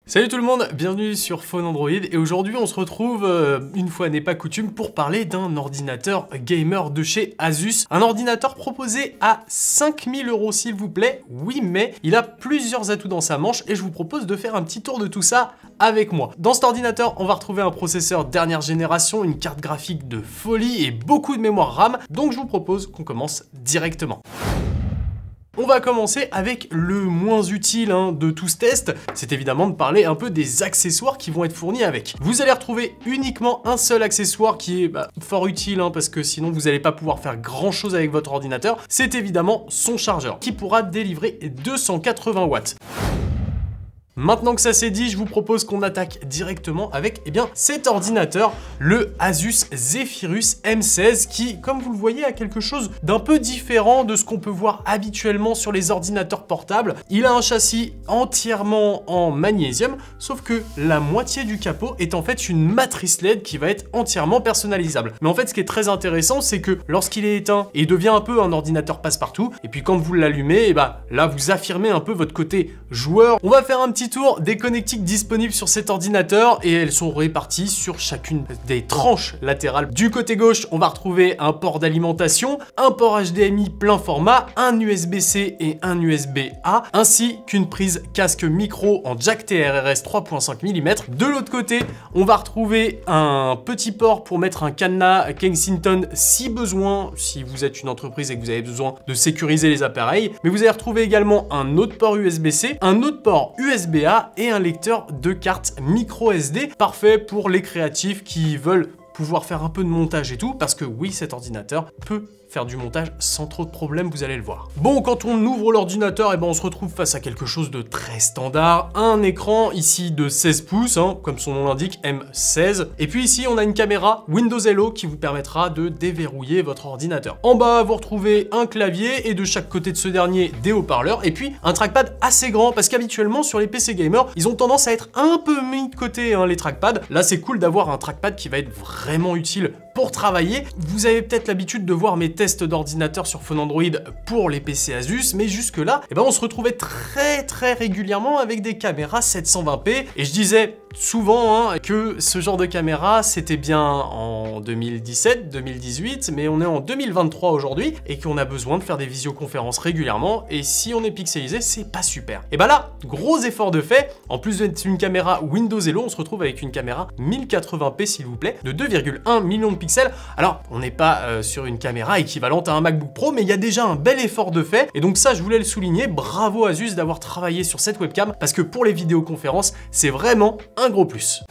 Salut tout le monde, bienvenue sur Phone Android et aujourd'hui on se retrouve, une fois n'est pas coutume, pour parler d'un ordinateur gamer de chez Asus. Un ordinateur proposé à 5000 € s'il vous plaît, oui mais il a plusieurs atouts dans sa manche et je vous propose de faire un petit tour de tout ça avec moi. Dans cet ordinateur, on va retrouver un processeur dernière génération, une carte graphique de folie et beaucoup de mémoire RAM, donc je vous propose qu'on commence directement. On va commencer avec le moins utile de tout ce test, c'est évidemment de parler un peu des accessoires qui vont être fournis avec. Vous allez retrouver uniquement un seul accessoire qui est fort utile parce que sinon vous n'allez pas pouvoir faire grand chose avec votre ordinateur, c'est évidemment son chargeur qui pourra délivrer 280 watts. Maintenant que ça c'est dit, je vous propose qu'on attaque directement avec cet ordinateur, le Asus Zephyrus M16 qui, comme vous le voyez, a quelque chose d'un peu différent de ce qu'on peut voir habituellement sur les ordinateurs portables. Il a un châssis entièrement en magnésium, sauf que la moitié du capot est en fait une matrice LED qui va être entièrement personnalisable. Mais en fait, ce qui est très intéressant, c'est que lorsqu'il est éteint, il devient un peu un ordinateur passe-partout, et puis quand vous l'allumez, là vous affirmez un peu votre côté joueur. On va faire un petit tour des connectiques disponibles sur cet ordinateur et elles sont réparties sur chacune des tranches latérales. Du côté gauche, on va retrouver un port d'alimentation, un port HDMI plein format, un USB-C et un USB-A, ainsi qu'une prise casque micro en jack TRRS 3.5 mm. De l'autre côté, on va retrouver un petit port pour mettre un cadenas Kensington si besoin, si vous êtes une entreprise et que vous avez besoin de sécuriser les appareils. Mais vous allez retrouver également un autre port USB-C, un autre port USB-A et un lecteur de carte micro SD, parfait pour les créatifs qui veulent pouvoir faire un peu de montage et tout, parce que oui, cet ordinateur peut faire du montage sans trop de problèmes, vous allez le voir. Bon, quand on ouvre l'ordinateur, on se retrouve face à quelque chose de très standard. Un écran ici de 16 pouces, comme son nom l'indique, M16. Et puis ici, on a une caméra Windows Hello qui vous permettra de déverrouiller votre ordinateur. En bas, vous retrouvez un clavier et de chaque côté de ce dernier, des haut-parleurs. Et puis, un trackpad assez grand, parce qu'habituellement, sur les PC gamers, ils ont tendance à être un peu mis de côté, les trackpads. Là, c'est cool d'avoir un trackpad qui va être vraiment utile pour travailler. Vous avez peut-être l'habitude de voir mes tests d'ordinateur sur Phone Android pour les PC Asus, mais jusque là, on se retrouvait très régulièrement avec des caméras 720p, et je disais souvent que ce genre de caméra c'était bien en 2017, 2018, mais on est en 2023 aujourd'hui et qu'on a besoin de faire des visioconférences régulièrement, et si on est pixelisé, c'est pas super. Et là, gros effort de fait, en plus d'être une caméra Windows Hello, on se retrouve avec une caméra 1080p s'il vous plaît, de 2,1 millions de pixels. Alors, on n'est pas sur une caméra équivalente à un MacBook Pro, mais il y a déjà un bel effort de fait, et donc ça, je voulais le souligner, bravo Asus d'avoir travaillé sur cette webcam, parce que pour les vidéoconférences, c'est vraiment un gros plus.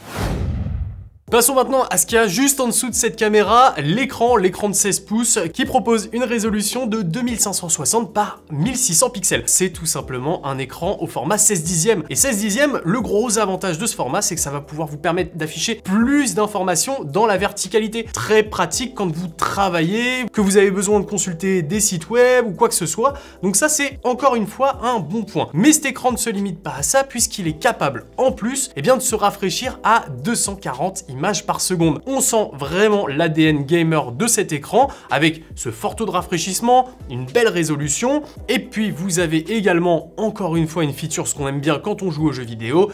Passons maintenant à ce qu'il y a juste en dessous de cette caméra, l'écran de 16 pouces qui propose une résolution de 2560 par 1600 pixels. C'est tout simplement un écran au format 16 dixièmes. Et 16 dixièmes, le gros avantage de ce format, c'est que ça va pouvoir vous permettre d'afficher plus d'informations dans la verticalité. Très pratique quand vous travaillez, que vous avez besoin de consulter des sites web ou quoi que ce soit. Donc ça, c'est encore une fois un bon point. Mais cet écran ne se limite pas à ça puisqu'il est capable, en plus, de se rafraîchir à 240 images par seconde. On sent vraiment l'ADN gamer de cet écran avec ce fort taux de rafraîchissement, une belle résolution, et puis vous avez également encore une fois une feature, ce qu'on aime bien quand on joue aux jeux vidéo,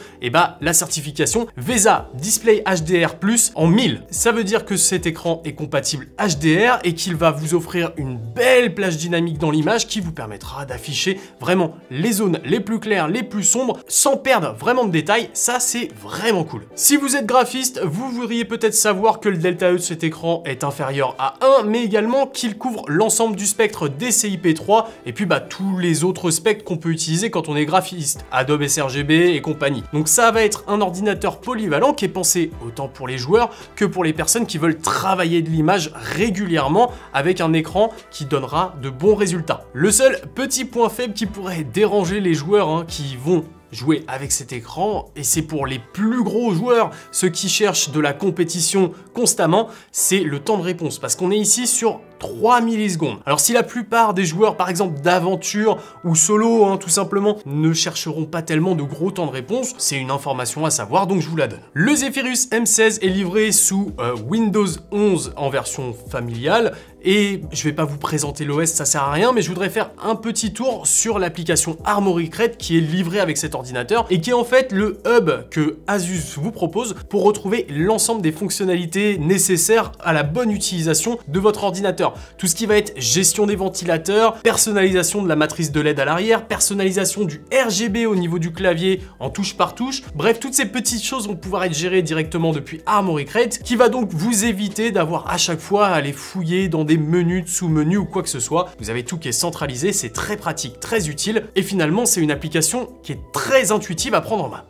la certification VESA Display HDR+ en 1000. Ça veut dire que cet écran est compatible HDR et qu'il va vous offrir une belle plage dynamique dans l'image qui vous permettra d'afficher vraiment les zones les plus claires, les plus sombres, sans perdre vraiment de détails. Ça, c'est vraiment cool. Si vous êtes graphiste, vous voudriez peut-être savoir que le delta E de cet écran est inférieur à 1, mais également qu'il couvre l'ensemble du spectre DCI-P3 et puis tous les autres spectres qu'on peut utiliser quand on est graphiste, Adobe sRGB et compagnie. Donc ça va être un ordinateur polyvalent qui est pensé autant pour les joueurs que pour les personnes qui veulent travailler de l'image régulièrement avec un écran qui donnera de bons résultats. Le seul petit point faible qui pourrait déranger les joueurs qui vont jouer avec cet écran, et c'est pour les plus gros joueurs, ceux qui cherchent de la compétition constamment, c'est le temps de réponse, parce qu'on est ici sur 3 millisecondes. Alors si la plupart des joueurs, par exemple d'aventure ou solo, tout simplement, ne chercheront pas tellement de gros temps de réponse, c'est une information à savoir, donc je vous la donne. Le Zephyrus M16 est livré sous Windows 11 en version familiale, et je vais pas vous présenter l'OS, ça sert à rien, mais je voudrais faire un petit tour sur l'application Armoury Crate qui est livrée avec cet ordinateur et qui est en fait le hub que Asus vous propose pour retrouver l'ensemble des fonctionnalités nécessaires à la bonne utilisation de votre ordinateur. Tout ce qui va être gestion des ventilateurs, personnalisation de la matrice de LED à l'arrière, personnalisation du RGB au niveau du clavier en touche par touche. Bref, toutes ces petites choses vont pouvoir être gérées directement depuis Armoury Crate, qui va donc vous éviter d'avoir à chaque fois à aller fouiller dans des menus, sous-menus ou quoi que ce soit. Vous avez tout qui est centralisé, c'est très pratique, très utile, et finalement c'est une application qui est très intuitive à prendre en main.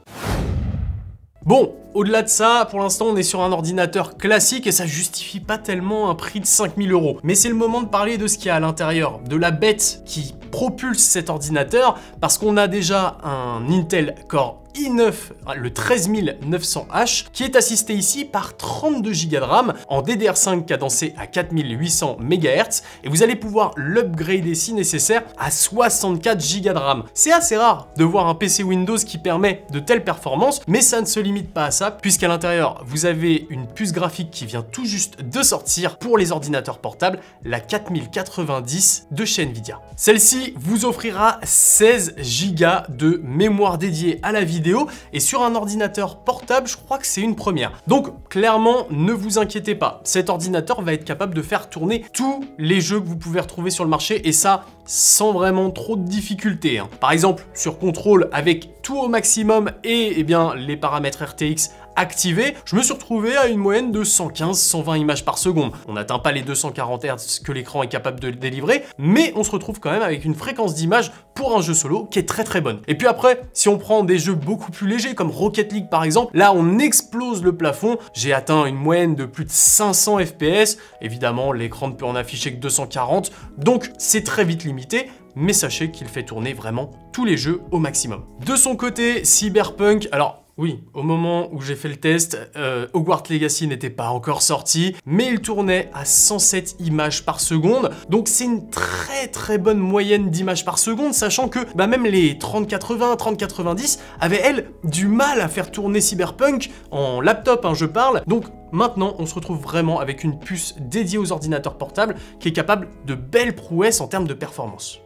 Bon, au-delà de ça, pour l'instant on est sur un ordinateur classique et ça justifie pas tellement un prix de 5000 €. Mais c'est le moment de parler de ce qu'il y a à l'intérieur, de la bête qui propulse cet ordinateur, parce qu'on a déjà un Intel Core i9, le 13900H, qui est assisté ici par 32 Go de RAM en DDR5 cadencé à 4800 MHz, et vous allez pouvoir l'upgrader si nécessaire à 64 Go de RAM. C'est assez rare de voir un PC Windows qui permet de telles performances, mais ça ne se limite pas à ça, puisqu'à l'intérieur, vous avez une puce graphique qui vient tout juste de sortir pour les ordinateurs portables, la 4090 de chez Nvidia. Celle-ci vous offrira 16 Go de mémoire dédiée à la vidéo, et sur un ordinateur portable, je crois que c'est une première. Donc clairement, ne vous inquiétez pas, cet ordinateur va être capable de faire tourner tous les jeux que vous pouvez retrouver sur le marché, et ça sans vraiment trop de difficultés. Par exemple, sur contrôle avec tout au maximum et les paramètres RTX activés, je me suis retrouvé à une moyenne de 115-120 images par seconde. On n'atteint pas les 240 Hz que l'écran est capable de délivrer, mais on se retrouve quand même avec une fréquence d'image pour un jeu solo qui est très bonne. Et puis après, si on prend des jeux beaucoup plus légers comme Rocket League par exemple, là on explose le plafond. J'ai atteint une moyenne de plus de 500 FPS. Évidemment, l'écran ne peut en afficher que 240, donc c'est très vite limité, mais sachez qu'il fait tourner vraiment tous les jeux au maximum. De son côté, Cyberpunk, alors oui, au moment où j'ai fait le test, Hogwarts Legacy n'était pas encore sorti, mais il tournait à 107 images par seconde, donc c'est une très bonne moyenne d'images par seconde, sachant que même les 3080, 3090 avaient, elles, du mal à faire tourner Cyberpunk en laptop, je parle, donc maintenant, on se retrouve vraiment avec une puce dédiée aux ordinateurs portables qui est capable de belles prouesses en termes de performance.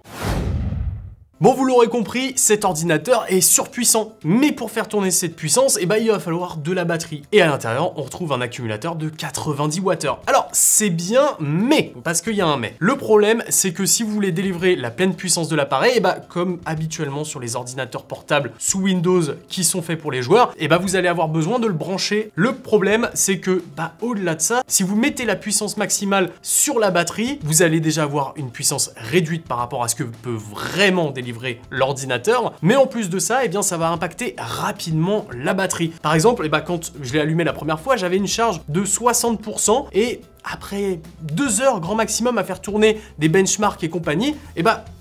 Bon, vous l'aurez compris, cet ordinateur est surpuissant, mais pour faire tourner cette puissance, il va falloir de la batterie. Et à l'intérieur, on retrouve un accumulateur de 90 Wh. Alors, c'est bien, mais, parce qu'il y a un mais. Le problème, c'est que si vous voulez délivrer la pleine puissance de l'appareil, comme habituellement sur les ordinateurs portables sous Windows qui sont faits pour les joueurs, vous allez avoir besoin de le brancher. Le problème, c'est que, au-delà de ça, si vous mettez la puissance maximale sur la batterie, vous allez déjà avoir une puissance réduite par rapport à ce que peut vraiment délivrer l'ordinateur, mais en plus de ça, ça va impacter rapidement la batterie. Par exemple, quand je l'ai allumé la première fois, j'avais une charge de 60% et après 2 heures grand maximum à faire tourner des benchmarks et compagnie,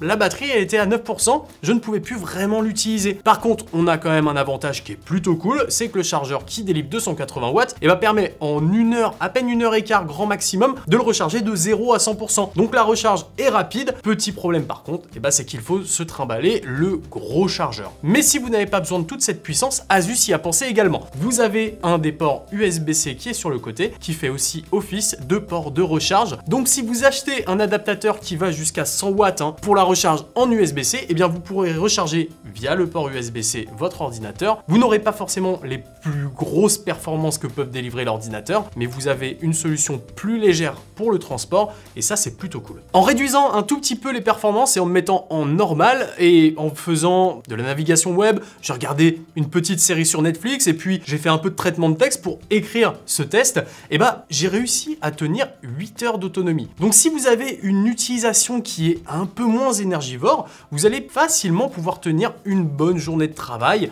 la batterie elle était à 9%, je ne pouvais plus vraiment l'utiliser. Par contre, on a quand même un avantage qui est plutôt cool, c'est que le chargeur qui délivre 280 watts, permet en une heure, à peine 1 heure et quart grand maximum, de le recharger de 0 à 100%. Donc la recharge est rapide. Petit problème par contre, c'est qu'il faut se trimballer le gros chargeur. Mais si vous n'avez pas besoin de toute cette puissance, Asus y a pensé également. Vous avez un des ports USB-C qui est sur le côté, qui fait aussi office de port de recharge. Donc si vous achetez un adaptateur qui va jusqu'à 100 watts pour la recharge en USB-C, vous pourrez recharger via le port USB-C votre ordinateur. Vous n'aurez pas forcément les plus grosses performances que peuvent délivrer l'ordinateur, mais vous avez une solution plus légère pour le transport, et ça c'est plutôt cool. En réduisant un tout petit peu les performances et en me mettant en normal et en faisant de la navigation web, j'ai regardé une petite série sur Netflix et puis j'ai fait un peu de traitement de texte pour écrire ce test, j'ai réussi à tenir 8 heures d'autonomie. Donc si vous avez une utilisation qui est un peu moins énergivore, vous allez facilement pouvoir tenir une bonne journée de travail.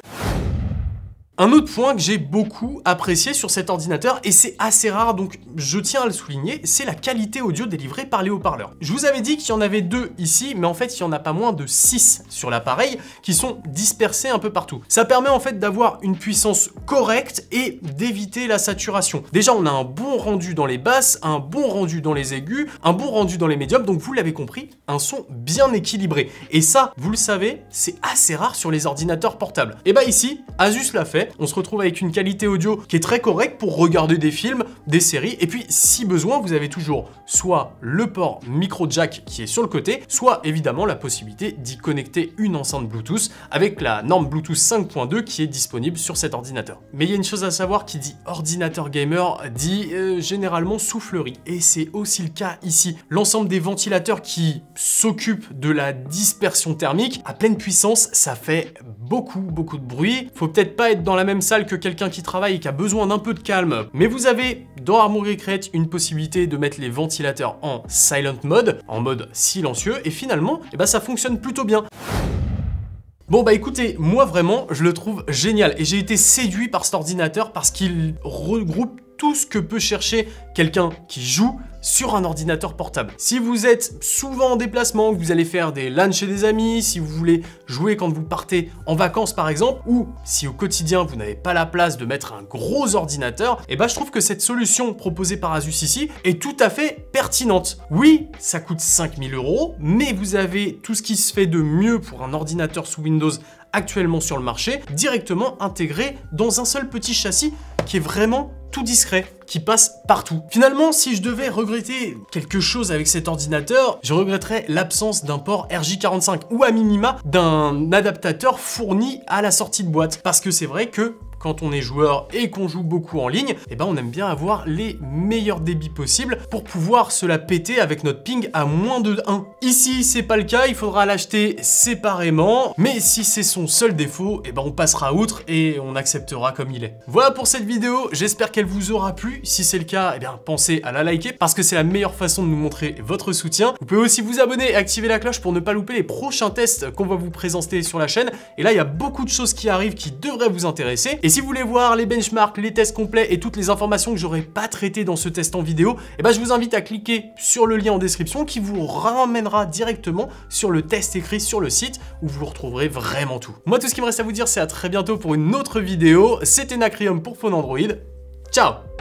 Un autre point que j'ai beaucoup apprécié sur cet ordinateur, et c'est assez rare donc je tiens à le souligner, c'est la qualité audio délivrée par les haut-parleurs. Je vous avais dit qu'il y en avait 2 ici, mais en fait il y en a pas moins de 6 sur l'appareil qui sont dispersés un peu partout. Ça permet en fait d'avoir une puissance correcte et d'éviter la saturation. Déjà on a un bon rendu dans les basses, un bon rendu dans les aigus, un bon rendu dans les médiums, donc vous l'avez compris, un son bien équilibré. Et ça, vous le savez, c'est assez rare sur les ordinateurs portables. Et ici, Asus l'a fait. parfait. On se retrouve avec une qualité audio qui est très correcte pour regarder des films, des séries, et puis si besoin, vous avez toujours soit le port micro jack qui est sur le côté, soit évidemment la possibilité d'y connecter une enceinte Bluetooth avec la norme Bluetooth 5.2 qui est disponible sur cet ordinateur. Mais il y a une chose à savoir, qui dit ordinateur gamer dit généralement soufflerie, et c'est aussi le cas ici. L'ensemble des ventilateurs qui s'occupent de la dispersion thermique à pleine puissance, ça fait beaucoup de bruit. Faut peut-être pas être dans la même salle que quelqu'un qui travaille et qui a besoin d'un peu de calme, mais vous avez dans Armoury Crate une possibilité de mettre les ventilateurs en silent mode, en mode silencieux, et finalement, ça fonctionne plutôt bien. Bon bah écoutez, moi vraiment, je le trouve génial, et j'ai été séduit par cet ordinateur parce qu'il regroupe tout ce que peut chercher quelqu'un qui joue sur un ordinateur portable. Si vous êtes souvent en déplacement, que vous allez faire des LAN chez des amis, si vous voulez jouer quand vous partez en vacances par exemple, ou si au quotidien vous n'avez pas la place de mettre un gros ordinateur, je trouve que cette solution proposée par Asus ici est tout à fait pertinente. Oui, ça coûte 5000 €, mais vous avez tout ce qui se fait de mieux pour un ordinateur sous Windows actuellement sur le marché, directement intégré dans un seul petit châssis qui est vraiment tout discret, qui passe partout. Finalement, si je devais regretter quelque chose avec cet ordinateur, je regretterais l'absence d'un port RJ45 ou à minima d'un adaptateur fourni à la sortie de boîte. Parce que c'est vrai que quand on est joueur et qu'on joue beaucoup en ligne, on aime bien avoir les meilleurs débits possibles pour pouvoir se la péter avec notre ping à moins de 1. Ici, c'est pas le cas, il faudra l'acheter séparément, mais si c'est son seul défaut, on passera outre et on acceptera comme il est. Voilà pour cette vidéo, j'espère qu'elle vous aura plu. Si c'est le cas, pensez à la liker parce que c'est la meilleure façon de nous montrer votre soutien. Vous pouvez aussi vous abonner et activer la cloche pour ne pas louper les prochains tests qu'on va vous présenter sur la chaîne. Et là, il y a beaucoup de choses qui arrivent qui devraient vous intéresser. Et si vous voulez voir les benchmarks, les tests complets et toutes les informations que j'aurais pas traitées dans ce test en vidéo, je vous invite à cliquer sur le lien en description qui vous ramènera directement sur le test écrit sur le site où vous retrouverez vraiment tout. Moi, tout ce qui me reste à vous dire, c'est à très bientôt pour une autre vidéo. C'était Nacrium pour Phone Android. Ciao!